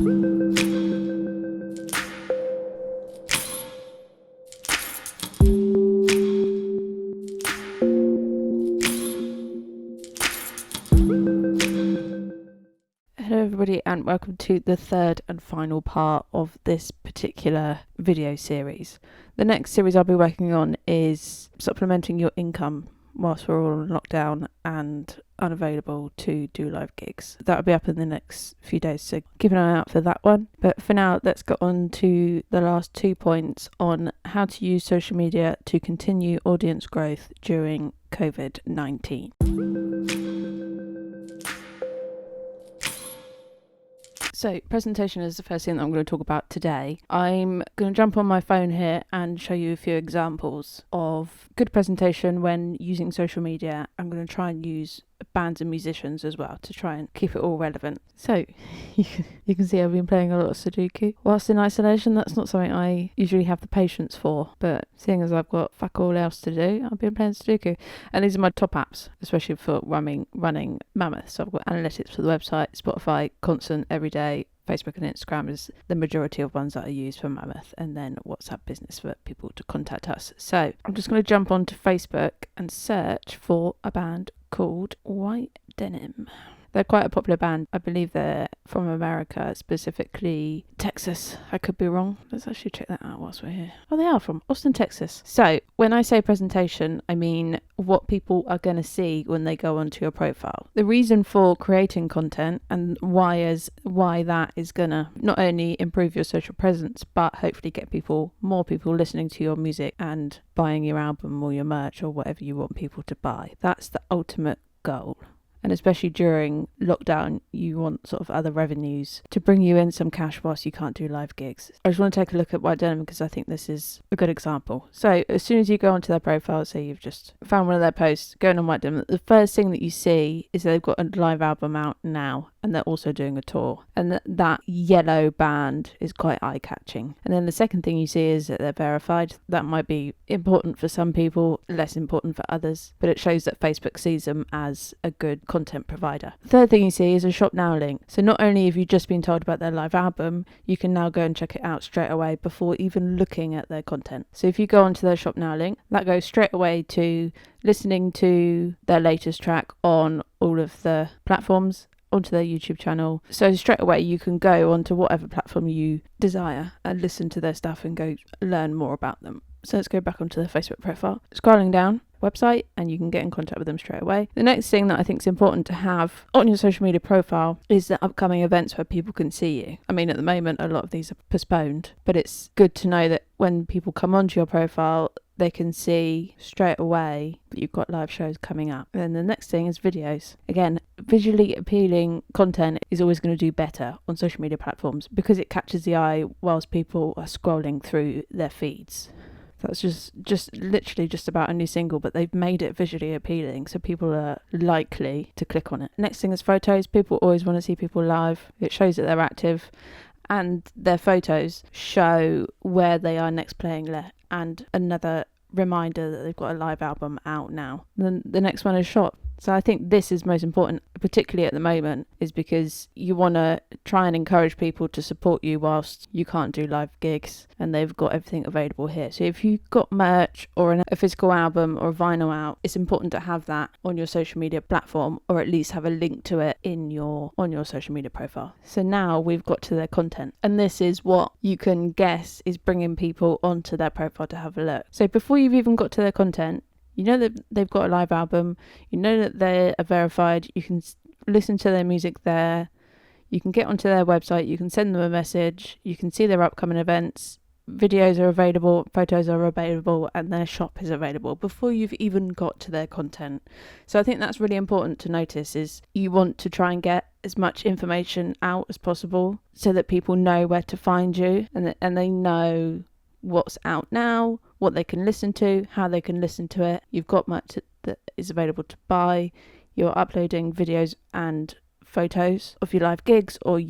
Hello everybody and welcome to the third and final part of this particular video series. The next series I'll be working on is supplementing your income whilst we're all in lockdown and unavailable to do live gigs. That'll be up in the next few days, so keep an eye out for that one. But for now, let's get on to the last 2 points on how to use social media to continue audience growth during COVID-19. So, presentation is the first thing that I'm going to talk about today. I'm going to jump on my phone here and show you a few examples of good presentation when using social media. I'm going to try and use bands and musicians as well to try and keep it all relevant. So, you can see I've been playing a lot of Sudoku. Whilst in isolation, that's not something I usually have the patience for, but seeing as I've got fuck all else to do, I've been playing Sudoku. And these are my top apps, especially for running Mammoth. So I've got analytics for the website, Spotify, Constant, Everyday, Facebook and Instagram is the majority of ones that I use for Mammoth, and then WhatsApp Business for people to contact us. So I'm just going to jump onto Facebook and search for a band called White Denim. They're quite a popular band. I believe they're from America, specifically Texas. I could be wrong. Let's actually check that out whilst we're here. Oh, they are from Austin, Texas. So when I say presentation, I mean what people are going to see when they go onto your profile. The reason for creating content and why that is going to not only improve your social presence, but hopefully get more people listening to your music and buying your album or your merch or whatever you want people to buy. That's the ultimate goal. And especially during lockdown, you want sort of other revenues to bring you in some cash whilst you can't do live gigs. I just want to take a look at White Denim because I think this is a good example. So as soon as you go onto their profile, say you've just found one of their posts, going on White Denim, the first thing that you see is they've got a live album out now and they're also doing a tour. And that yellow band is quite eye-catching. And then the second thing you see is that they're verified. That might be important for some people, less important for others, but it shows that Facebook sees them as a good content provider. The third thing you see is a shop now link. So not only have you just been told about their live album, you can now go and check it out straight away before even looking at their content. So if you go onto their shop now link, that goes straight away to listening to their latest track on all of the platforms, onto their YouTube channel. So straight away you can go onto whatever platform you desire and listen to their stuff and go learn more about them. So let's go back onto their Facebook profile. Scrolling down, website, and you can get in contact with them straight away. The next thing that I think is important to have on your social media profile is the upcoming events where people can see you. I mean, at the moment, a lot of these are postponed, but it's good to know that when people come onto your profile, they can see straight away that you've got live shows coming up. And then the next thing is videos. Again, visually appealing content is always going to do better on social media platforms because it catches the eye whilst people are scrolling through their feeds. That's just literally just about a new single, but they've made it visually appealing, so people are likely to click on it. Next thing is photos. People always want to see people live. It shows that they're active, and their photos show where they are next playing and another reminder that they've got a live album out now. Then the next one is shot. So I think this is most important, particularly at the moment, is because you want to try and encourage people to support you whilst you can't do live gigs and they've got everything available here. So if you've got merch or a physical album or a vinyl out, it's important to have that on your social media platform, or at least have a link to it on your social media profile. So now we've got to their content, and this is what you can guess is bringing people onto their profile to have a look. So before you've even got to their content, you know that they've got a live album, you know that they are verified, you can listen to their music there, you can get onto their website, you can send them a message, you can see their upcoming events, videos are available, photos are available, and their shop is available before you've even got to their content. So I think that's really important to notice, is you want to try and get as much information out as possible so that people know where to find you and they know what's out now, what they can listen to, how they can listen to it. You've got much that is available to buy. You're uploading videos and photos of your live gigs, or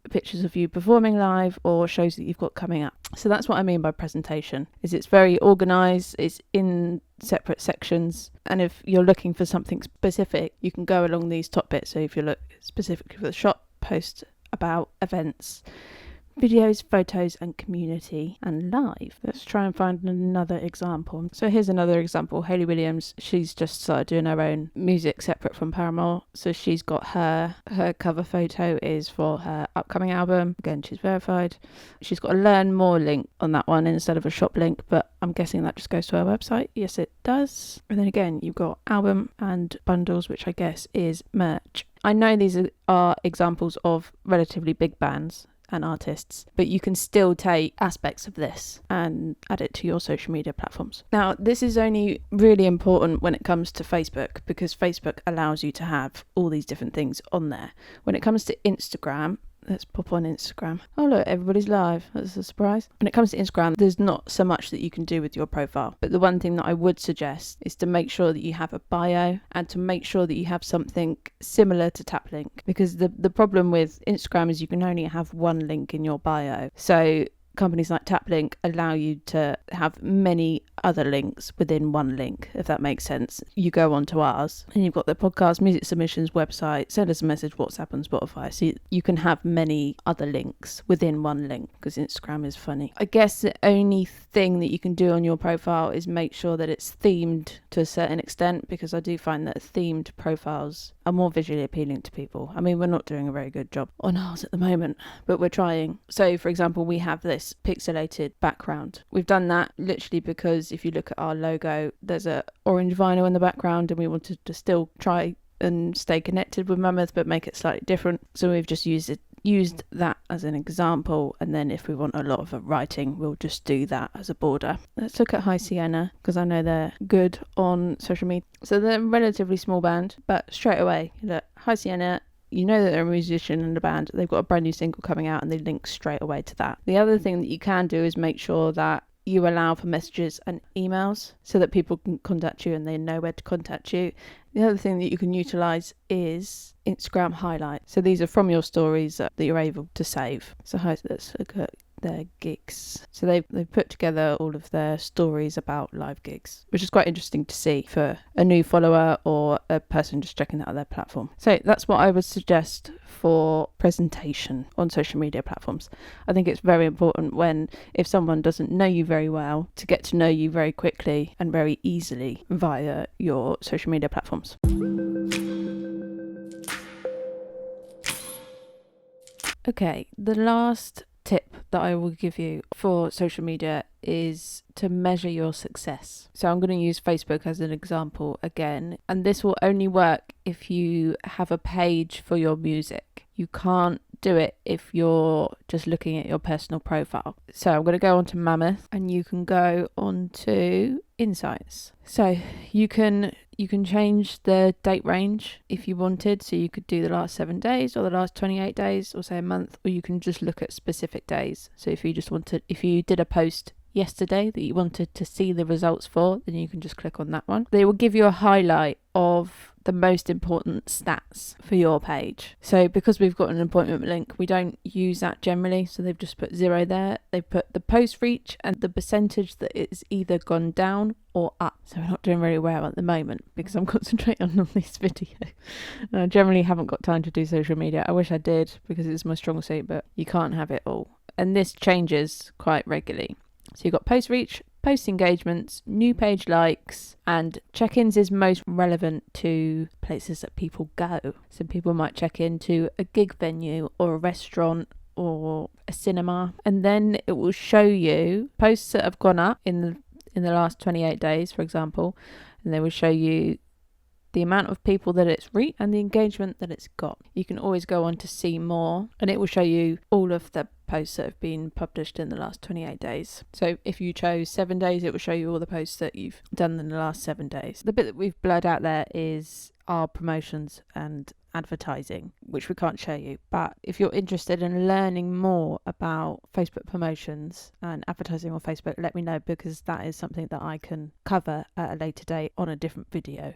pictures of you performing live, or shows that you've got coming up. So that's what I mean by presentation, is it's very organized, it's in separate sections, and if you're looking for something specific, you can go along these top bits. So if you look specifically for the shop post about events, videos, photos, and community, and live. Let's try and find another example. So here's another example. Hayley Williams, she's just started doing her own music separate from Paramore. So she's got her cover photo is for her upcoming album. Again, she's verified. She's got a learn more link on that one instead of a shop link, but I'm guessing that just goes to her website. Yes, it does. And then again, you've got album and bundles, which I guess is merch. I know these are examples of relatively big bands and artists, but you can still take aspects of this and add it to your social media platforms. Now, this is only really important when it comes to Facebook, because Facebook allows you to have all these different things on there. When it comes to Instagram, let's pop on Instagram. Oh look, everybody's live. That's a surprise. When it comes to Instagram, there's not so much that you can do with your profile. But the one thing that I would suggest is to make sure that you have a bio and to make sure that you have something similar to tap link. Because the problem with Instagram is you can only have one link in your bio. So companies like TapLink allow you to have many other links within one link, if that makes sense. You go onto ours and you've got the podcast, music submissions, website, send us a message, WhatsApp and Spotify. So you can have many other links within one link, because Instagram is funny. I guess the only thing that you can do on your profile is make sure that it's themed to a certain extent, because I do find that themed profiles are more visually appealing to people. I mean, we're not doing a very good job on ours at the moment, but we're trying. So for example, we have this pixelated background. We've done that literally because if you look at our logo, there's a orange vinyl in the background, and we wanted to still try and stay connected with Mammoth but make it slightly different. So we've just used that as an example, and then if we want a lot of writing, we'll just do that as a border. Let's look at High Sienna, because I know they're good on social media. So they're a relatively small band, but straight away, look, High Sienna, you know that they're a musician and a band. They've got a brand new single coming out and they link straight away to that. The other thing that you can do is make sure that you allow for messages and emails so that people can contact you and they know where to contact you. The other thing that you can utilize is Instagram highlights. So these are from your stories that you're able to save. So let's look at their gigs. So they've put together all of their stories about live gigs, which is quite interesting to see for a new follower or a person just checking out their platform. So that's what I would suggest for presentation on social media platforms. I think it's very important if someone doesn't know you very well, to get to know you very quickly and very easily via your social media platforms. Okay, the last tip that I will give you for social media is to measure your success. So I'm going to use Facebook as an example again, and this will only work if you have a page for your music. You can't do it if you're just looking at your personal profile. So I'm going to go on to Mammoth, and you can go on to Insights. So you can change the date range if you wanted. So you could do the last 7 days or the last 28 days or say a month, or you can just look at specific days. So if you did a post yesterday that you wanted to see the results for, then you can just click on that one. They will give you a highlight of the most important stats for your page. So because we've got an appointment link, we don't use that generally. So they've just put 0 there. They put the post reach and the percentage that it's either gone down or up. So we're not doing very well at the moment because I'm concentrating on this video. I generally haven't got time to do social media. I wish I did because it's my strong suit, but you can't have it all. And this changes quite regularly. So you've got post reach, post engagements, new page likes, and check-ins is most relevant to places that people go. So people might check into a gig venue or a restaurant or a cinema, and then it will show you posts that have gone up in the last 28 days, for example, and they will show you the amount of people that it's reached and the engagement that it's got. You can always go on to see more, and it will show you all of the posts that have been published in the last 28 days. So if you chose 7 days, it will show you all the posts that you've done in the last 7 days. The bit that we've blurred out there is our promotions and advertising, which we can't show you. But if you're interested in learning more about Facebook promotions and advertising on Facebook, let me know, because that is something that I can cover at a later date on a different video.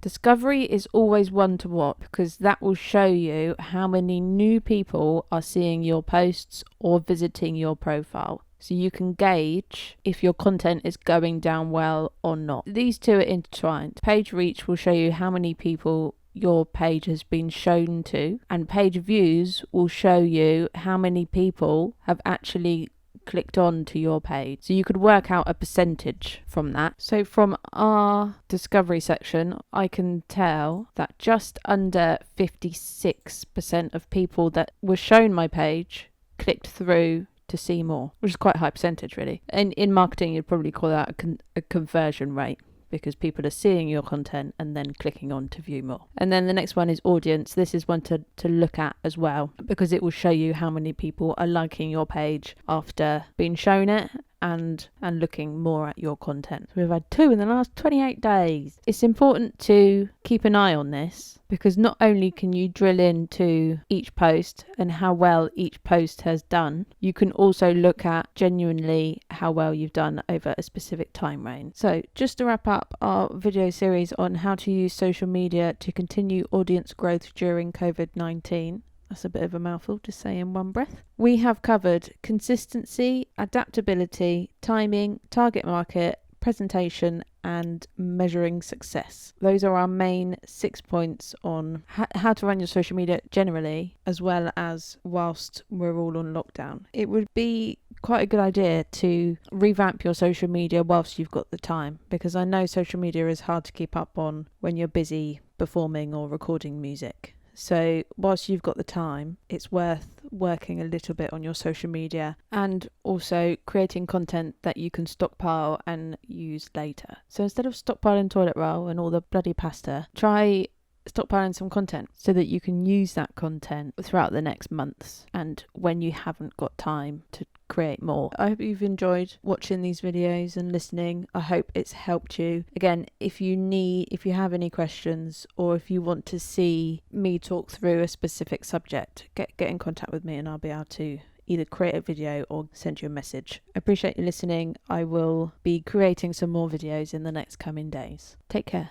Discovery is always one to watch, because that will show you how many new people are seeing your posts or visiting your profile. So you can gauge if your content is going down well or not. These two are intertwined. Page reach will show you how many people your page has been shown to, and page views will show you how many people have actually clicked on to your page. So you could work out a percentage from that. So from our discovery section, I can tell that just under 56% of people that were shown my page clicked through to see more, which is quite a high percentage really. In marketing, you'd probably call that a conversion rate, because people are seeing your content and then clicking on to view more. And then the next one is audience. This is one to look at as well, because it will show you how many people are liking your page after being shown it and looking more at your content. So we've had 2 in the last 28 days. It's important to keep an eye on this, because not only can you drill into each post and how well each post has done, you can also look at genuinely how well you've done over a specific time range. So just to wrap up our video series on how to use social media to continue audience growth during COVID-19, that's a bit of a mouthful to say in one breath. We have covered consistency, adaptability, timing, target market, presentation, and measuring success. Those are our main 6 points on how to run your social media generally, as well as whilst we're all on lockdown. It would be quite a good idea to revamp your social media whilst you've got the time, because I know social media is hard to keep up on when you're busy performing or recording music. So whilst you've got the time, it's worth working a little bit on your social media and also creating content that you can stockpile and use later. So instead of stockpiling toilet roll and all the bloody pasta, try stockpiling some content so that you can use that content throughout the next months and when you haven't got time to create more. I hope you've enjoyed watching these videos and listening. I hope it's helped you. Again, if you have any questions, or if you want to see me talk through a specific subject, get in contact with me and I'll be able to either create a video or send you a message. I appreciate you listening. I will be creating some more videos in the next coming days. Take care.